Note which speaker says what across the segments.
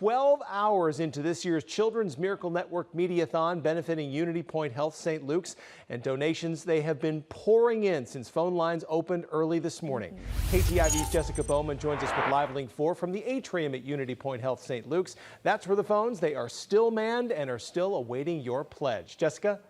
Speaker 1: 12 hours into this year's Children's Miracle Network Mediathon benefiting Unity Point Health St. Luke's, and donations they have been pouring in since phone lines opened early this morning. KTIV's Jessica Bowman joins us with Live Link 4 from the atrium at Unity Point Health St. Luke's. That's where the phones, they are still manned and are still awaiting your pledge. Jessica?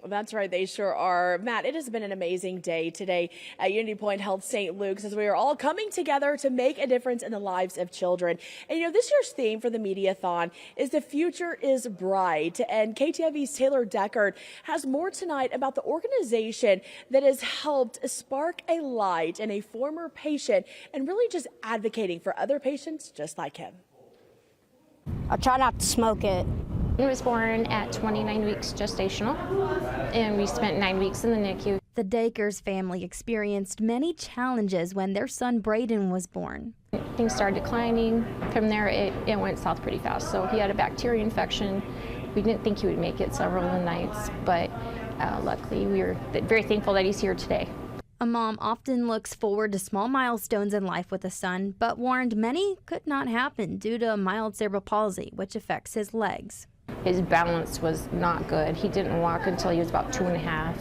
Speaker 2: That's right, they sure are. Matt, it has been an amazing day today at Unity Point Health St. Luke's as we are all coming together to make a difference in the lives of children. And this year's theme for the Mediathon is "The Future is Bright." And KTIV's Taylor Deckard has more tonight about the organization that has helped spark a light in a former patient and really just advocating for other patients just like him.
Speaker 3: I try not to smoke it.
Speaker 4: He was born at 29 weeks gestational, and we spent 9 weeks in the NICU.
Speaker 5: The Dakers family experienced many challenges when their son Braden was born.
Speaker 4: Things started declining. From there, it went south pretty fast. So he had a bacteria infection. We didn't think he would make it several of the nights, but luckily we were very thankful that he's here today.
Speaker 5: A mom often looks forward to small milestones in life with a son, but warned many could not happen due to mild cerebral palsy, which affects his legs.
Speaker 4: His balance was not good. He didn't walk until he was about 2.5.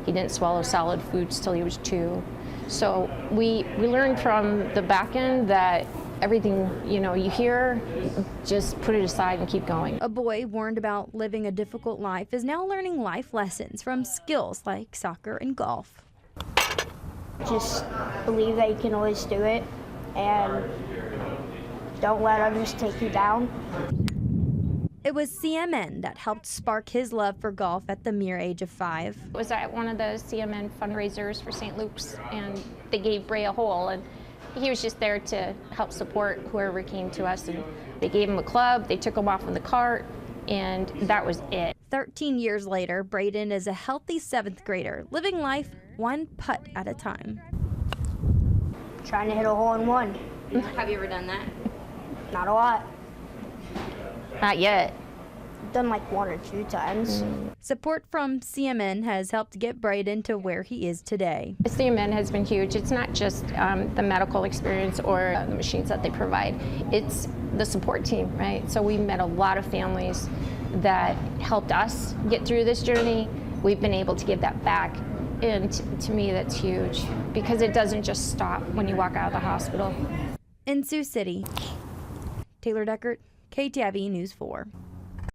Speaker 4: He didn't swallow solid foods till he was 2. So we learned from the back end that everything you hear, just put it aside and keep going.
Speaker 5: A boy warned about living a difficult life is now learning life lessons from skills like soccer and golf.
Speaker 3: Just believe that you can always do it and don't let others take you down.
Speaker 5: It was CMN that helped spark his love for golf at the mere age of 5.
Speaker 4: It was at one of the CMN fundraisers for St. Luke's, and they gave Bray a hole, and he was just there to help support whoever came to us. And they gave him a club, they took him off in the cart, and that was it.
Speaker 5: 13 years later, Braden is a healthy 7th grader, living life one putt at a time.
Speaker 3: Trying to hit a hole in one.
Speaker 6: Have you ever done that?
Speaker 3: Not a lot.
Speaker 4: Not yet.
Speaker 3: Done like 1 or 2 times.
Speaker 5: Support from CMN has helped get Braden to where he is today.
Speaker 4: CMN has been huge. It's not just the medical experience or the machines that they provide. It's the support team, right? So we met a lot of families that helped us get through this journey. We've been able to give that back. And to me, that's huge because it doesn't just stop when you walk out of the hospital.
Speaker 5: In Sioux City, Taylor Deckard, KTIV News 4.